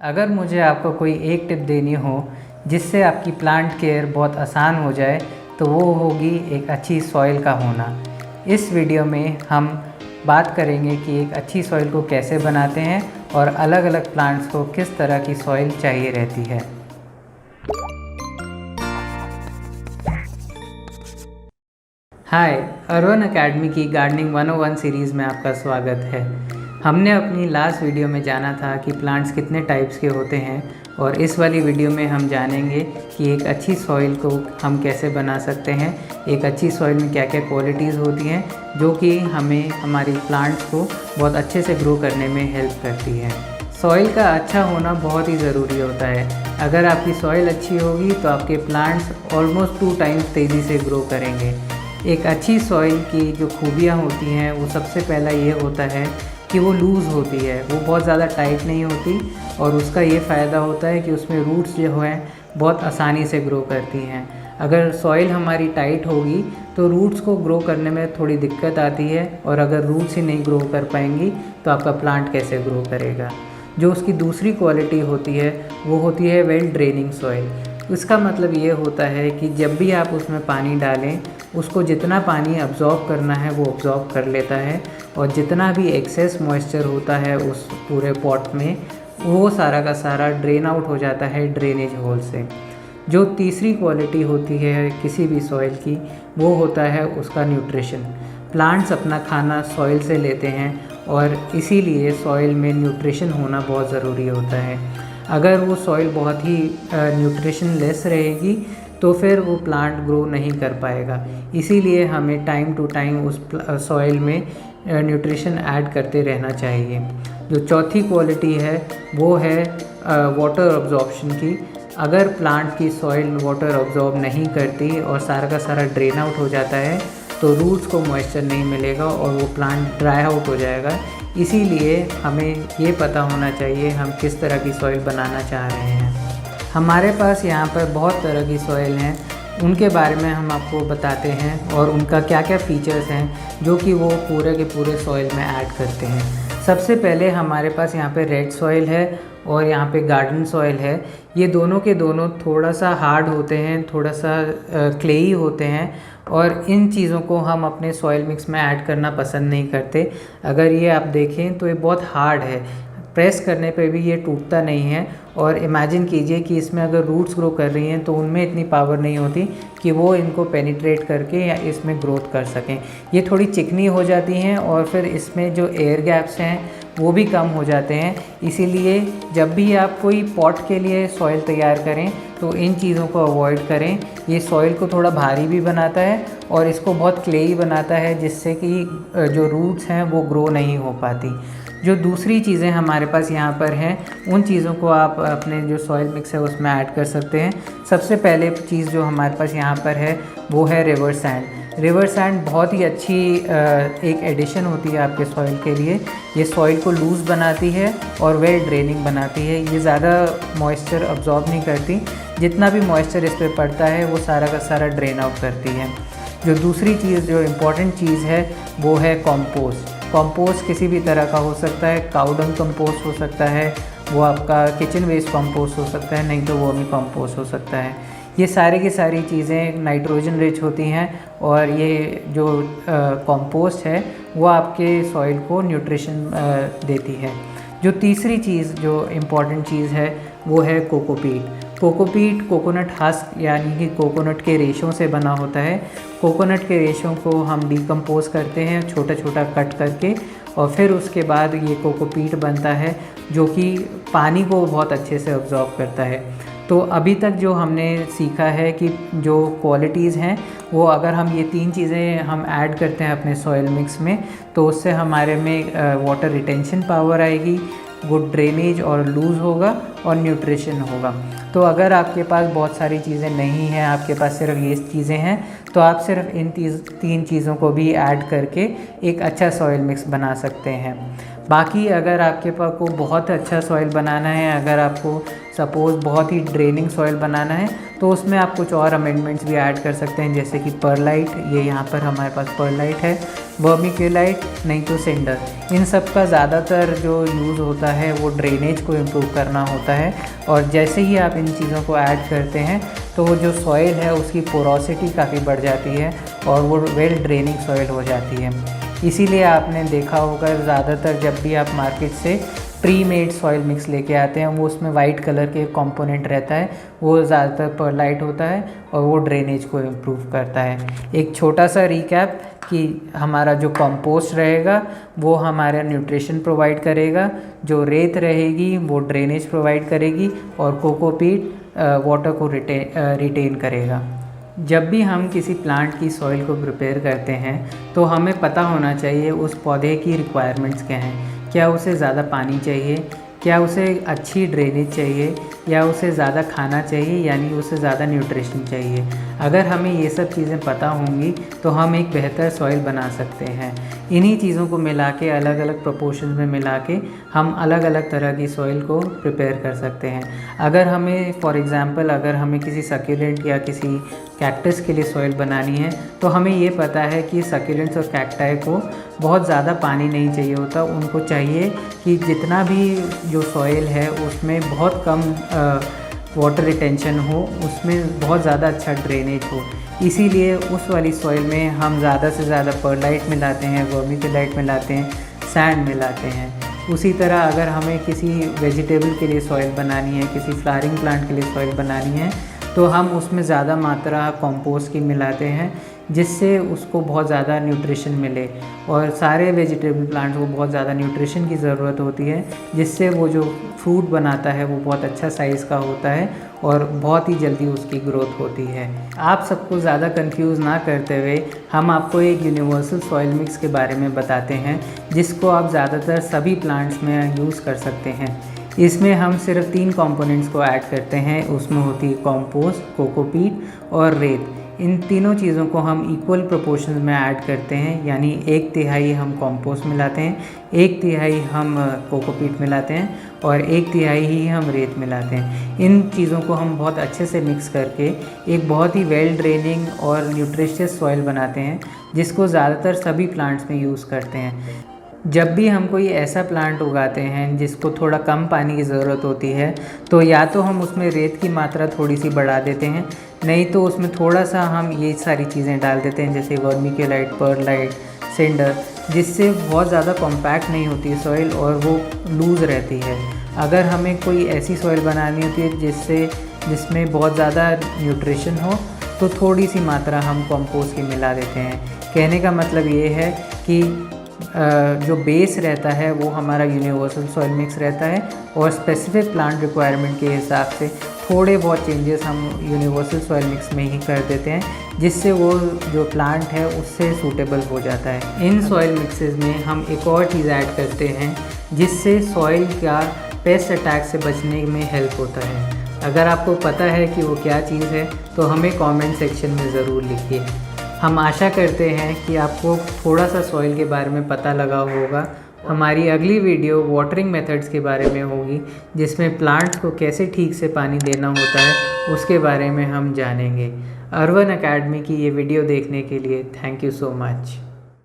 अगर मुझे आपको कोई एक टिप देनी हो जिससे आपकी प्लांट केयर बहुत आसान हो जाए तो वो होगी एक अच्छी सॉइल का होना। इस वीडियो में हम बात करेंगे कि एक अच्छी सॉइल को कैसे बनाते हैं और अलग अलग प्लांट्स को किस तरह की सॉइल चाहिए रहती है। हाय, अर्वन एकेडमी की गार्डनिंग 101 सीरीज़ में आपका स्वागत है। हमने अपनी लास्ट वीडियो में जाना था कि प्लांट्स कितने टाइप्स के होते हैं और इस वाली वीडियो में हम जानेंगे कि एक अच्छी सॉइल को हम कैसे बना सकते हैं, एक अच्छी सॉइल में क्या क्या क्वालिटीज़ होती हैं जो कि हमें हमारी प्लांट्स को बहुत अच्छे से ग्रो करने में हेल्प करती है। सॉइल का अच्छा होना बहुत ही ज़रूरी होता है। अगर आपकी सॉइल अच्छी होगी तो आपके प्लांट्स ऑलमोस्ट 2 टाइम्स तेज़ी से ग्रो करेंगे। एक अच्छी सॉइल की जो खूबियाँ होती हैं वो सबसे पहला ये होता है कि वो लूज़ होती है, वो बहुत ज़्यादा टाइट नहीं होती और उसका ये फ़ायदा होता है कि उसमें रूट्स जो हैं बहुत आसानी से ग्रो करती हैं। अगर सॉइल हमारी टाइट होगी तो रूट्स को ग्रो करने में थोड़ी दिक्कत आती है और अगर रूट्स ही नहीं ग्रो कर पाएंगी तो आपका प्लांट कैसे ग्रो करेगा। जो उसकी दूसरी क्वालिटी होती है वो होती है वेल ड्रेनिंग सॉइल। इसका मतलब ये होता है कि जब भी आप उसमें पानी डालें उसको जितना पानी अब्ज़ॉर्ब करना है वो अब्ज़ॉर्ब कर लेता है और जितना भी एक्सेस मॉइस्चर होता है उस पूरे पॉट में वो सारा का सारा ड्रेन आउट हो जाता है ड्रेनेज होल से। जो तीसरी क्वालिटी होती है किसी भी सॉइल की वो होता है उसका न्यूट्रिशन। प्लांट्स अपना खाना सॉइल से लेते हैं और इसीलिए सॉइल में न्यूट्रिशन होना बहुत ज़रूरी होता है। अगर वो सॉइल बहुत ही न्यूट्रिशन लेस रहेगी तो फिर वो प्लांट ग्रो नहीं कर पाएगा। इसीलिए हमें टाइम टू टाइम उस सॉइल में न्यूट्रिशन ऐड करते रहना चाहिए। जो चौथी क्वालिटी है वो है वाटर अब्जॉर्प्शन की। अगर प्लांट की सॉइल वाटर अब्जॉर्ब नहीं करती और सारा का सारा ड्रेन आउट हो जाता है तो रूट्स को मॉइस्चर नहीं मिलेगा और वो प्लांट ड्राई आउट हो जाएगा। इसीलिए हमें ये पता होना चाहिए हम किस तरह की सॉइल बनाना चाह रहे हैं। हमारे पास यहाँ पर बहुत तरह की सॉइल हैं, उनके बारे में हम आपको बताते हैं और उनका क्या क्या फ़ीचर्स हैं जो कि वो पूरे के पूरे सॉइल में ऐड करते हैं। सबसे पहले हमारे पास यहाँ पे रेड सॉइल है और यहाँ पे गार्डन सॉइल है। ये दोनों के दोनों थोड़ा सा हार्ड होते हैं, थोड़ा सा क्लेई होते हैं और इन चीज़ों को हम अपने सॉइल मिक्स में ऐड करना पसंद नहीं करते। अगर ये आप देखें तो ये बहुत हार्ड है, प्रेस करने पे भी ये टूटता नहीं है और इमेजिन कीजिए कि इसमें अगर रूट्स ग्रो कर रही हैं तो उनमें इतनी पावर नहीं होती कि वो इनको पेनिट्रेट करके या इसमें ग्रोथ कर सकें। ये थोड़ी चिकनी हो जाती हैं और फिर इसमें जो एयर गैप्स हैं वो भी कम हो जाते हैं। इसीलिए जब भी आप कोई पॉट के लिए सॉइल तैयार करें तो इन चीज़ों को अवॉइड करें। ये सॉइल को थोड़ा भारी भी बनाता है और इसको बहुत क्लेई बनाता है जिससे कि जो रूट्स हैं वो ग्रो नहीं हो पाती। जो दूसरी चीज़ें हमारे पास यहाँ पर हैं उन चीज़ों को आप अपने जो सॉइल मिक्स है उसमें ऐड कर सकते हैं। सबसे पहले चीज़ जो हमारे पास यहाँ पर है वो है रिवर सैंड। रिवर सैंड बहुत ही अच्छी एक एडिशन होती है आपके सॉइल के लिए। ये सॉइल को लूज़ बनाती है और वेल ड्रेनिंग बनाती है। ये ज़्यादा मॉइस्चर अब्जॉर्ब नहीं करती, जितना भी मॉइस्चर इस पर पड़ता है वो सारा का सारा ड्रेन आउट करती है। जो दूसरी चीज़ जो इम्पॉर्टेंट चीज़ है वो है कॉम्पोस्ट। कंपोस्ट किसी भी तरह का हो सकता है, काउडंग कंपोस्ट हो सकता है, वो आपका किचन वेस्ट कंपोस्ट हो सकता है, नहीं तो वो भी कंपोस्ट हो सकता है। ये सारी की सारी चीज़ें नाइट्रोजन रिच होती हैं और ये जो कंपोस्ट है वो आपके सॉइल को न्यूट्रिशन देती है। जो तीसरी चीज़ जो इम्पॉर्टेंट चीज़ है वो है कोकोपीट। कोकोपीट कोकोनट हस्क यानी कि कोकोनट के रेशों से बना होता है। कोकोनट के रेशों को हम डिकम्पोज करते हैं छोटा छोटा कट करके और फिर उसके बाद ये कोकोपीट बनता है जो कि पानी को बहुत अच्छे से अब्जॉर्ब करता है। तो अभी तक जो हमने सीखा है कि जो क्वालिटीज़ हैं वो अगर हम ये 3 चीज़ें हम ऐड करते हैं अपने सॉइल मिक्स में तो उससे हमारे में वाटर रिटेंशन पावर आएगी, गुड ड्रेनेज और लूज़ होगा और न्यूट्रिशन होगा। तो अगर आपके पास बहुत सारी चीज़ें नहीं हैं, आपके पास सिर्फ ये चीज़ें हैं तो आप सिर्फ इन 3 चीज़ों को भी ऐड करके एक अच्छा सॉइल मिक्स बना सकते हैं। बाकी अगर आपके पास को बहुत अच्छा सॉइल बनाना है, अगर आपको सपोज़ बहुत ही ड्रेनिंग सॉइल बनाना है तो उसमें आप कुछ और अमेंडमेंट्स भी ऐड कर सकते हैं, जैसे कि परलाइट, ये यहाँ पर हमारे पास परलाइट है, वर्मिक्यूलाइट, नहीं तो सिंडर। इन सब का ज़्यादातर जो यूज़ होता है वो ड्रेनेज को इम्प्रूव करना होता है, और जैसे ही आप इन चीज़ों को ऐड करते हैं तो वो जो सॉइल है उसकी पोरोसिटी काफ़ी बढ़ जाती है और वो वेल ड्रेनिंग सॉइल हो जाती है। इसीलिए आपने देखा होगा ज़्यादातर जब भी आप मार्केट से प्री मेड सॉइल मिक्स लेके आते हैं, वो उसमें वाइट कलर के कंपोनेंट रहता है, वो ज़्यादातर परलाइट होता है और वो ड्रेनेज को इम्प्रूव करता है। एक छोटा सा रिकैप कि हमारा जो कंपोस्ट रहेगा वो हमारा न्यूट्रिशन प्रोवाइड करेगा, जो रेत रहेगी वो ड्रेनेज प्रोवाइड करेगी, और कोकोपीट वाटर को रिटेन करेगा। जब भी हम किसी प्लांट की सॉइल को प्रिपेयर करते हैं तो हमें पता होना चाहिए उस पौधे की रिक्वायरमेंट्स क्या हैं। क्या उसे ज़्यादा पानी चाहिए, क्या उसे अच्छी ड्रेनेज चाहिए, या उसे ज़्यादा खाना चाहिए, यानी उसे ज़्यादा न्यूट्रिशन चाहिए। अगर हमें ये सब चीज़ें पता होंगी तो हम एक बेहतर सॉइल बना सकते हैं। इन्हीं चीज़ों को मिला के, अलग अलग प्रोपोर्शन में मिला के हम अलग अलग तरह की सॉइल को प्रिपेयर कर सकते हैं। अगर हमें फॉर एग्ज़ाम्पल अगर हमें किसी सक्यूलेंट या किसी कैक्टस के लिए सॉइल बनानी है तो हमें ये पता है कि सक्यूलेंट्स और कैक्टाई को बहुत ज़्यादा पानी नहीं चाहिए होता। उनको चाहिए कि जितना भी जो सॉइल है उसमें बहुत कम वाटर रिटेंशन हो, उसमें बहुत ज़्यादा अच्छा ड्रेनेज हो। इसीलिए उस वाली सॉइल में हम ज़्यादा से ज़्यादा परलाइट मिलाते हैं, वर्मिक्यूलाइट मिलाते हैं, सैंड मिलाते हैं। उसी तरह अगर हमें किसी वेजिटेबल के लिए सॉइल बनानी है, किसी फ्लावरिंग प्लांट के लिए सॉइल बनानी है, तो हम उसमें ज़्यादा मात्रा कंपोस्ट की मिलाते हैं, जिससे उसको बहुत ज़्यादा न्यूट्रिशन मिले। और सारे वेजिटेबल प्लांट्स को बहुत ज़्यादा न्यूट्रिशन की ज़रूरत होती है, जिससे वो जो फ्रूट बनाता है वो बहुत अच्छा साइज़ का होता है और बहुत ही जल्दी उसकी ग्रोथ होती है। आप सबको ज़्यादा कंफ्यूज ना करते हुए हम आपको एक यूनिवर्सल सॉइल मिक्स के बारे में बताते हैं, जिसको आप ज़्यादातर सभी प्लांट्स में यूज़ कर सकते हैं। इसमें हम सिर्फ 3 कंपोनेंट्स को ऐड करते हैं। उसमें होती है कंपोस्ट, कोकोपीट और रेत। इन तीनों चीज़ों को हम इक्वल प्रोपोर्शन में ऐड करते हैं, यानी 1/3 हम कंपोस्ट मिलाते हैं, 1/3 हम कोकोपीट मिलाते हैं और 1/3 ही हम रेत मिलाते हैं। इन चीज़ों को हम बहुत अच्छे से मिक्स करके एक बहुत ही वेल ड्रेनिंग और न्यूट्रिशियस सॉइल बनाते हैं, जिसको ज़्यादातर सभी प्लांट्स में यूज़ करते हैं। जब भी हम कोई ऐसा प्लांट उगाते हैं जिसको थोड़ा कम पानी की ज़रूरत होती है, तो या तो हम उसमें रेत की मात्रा थोड़ी सी बढ़ा देते हैं, नहीं तो उसमें थोड़ा सा हम ये सारी चीज़ें डाल देते हैं, जैसे वर्मिक्यूलाइट, परलाइट, सिंडर, जिससे बहुत ज़्यादा कॉम्पैक्ट नहीं होती है सॉइल और वो लूज़ रहती है। अगर हमें कोई ऐसी सॉइल बनानी होती है जिसमें बहुत ज़्यादा न्यूट्रिशन हो, तो थोड़ी सी मात्रा हम कंपोस्ट की मिला देते हैं। कहने का मतलब ये है कि जो बेस रहता है वो हमारा यूनिवर्सल सॉइल मिक्स रहता है, और स्पेसिफिक प्लांट रिक्वायरमेंट के हिसाब से थोड़े बहुत चेंजेस हम यूनिवर्सल सॉइल मिक्स में ही कर देते हैं, जिससे वो जो प्लांट है उससे सूटेबल हो जाता है। इन सॉइल मिक्सेस में हम एक और चीज़ ऐड करते हैं, जिससे सॉइल का पेस्ट अटैक से बचने में हेल्प होता है। अगर आपको पता है कि वो क्या चीज़ है तो हमें कमेंट सेक्शन में ज़रूर लिखिए। हम आशा करते हैं कि आपको थोड़ा सा सॉइल के बारे में पता लगा होगा। हमारी अगली वीडियो वाटरिंग मेथड्स के बारे में होगी, जिसमें प्लांट्स को कैसे ठीक से पानी देना होता है उसके बारे में हम जानेंगे। अर्वन एकेडमी की ये वीडियो देखने के लिए थैंक यू सो मच।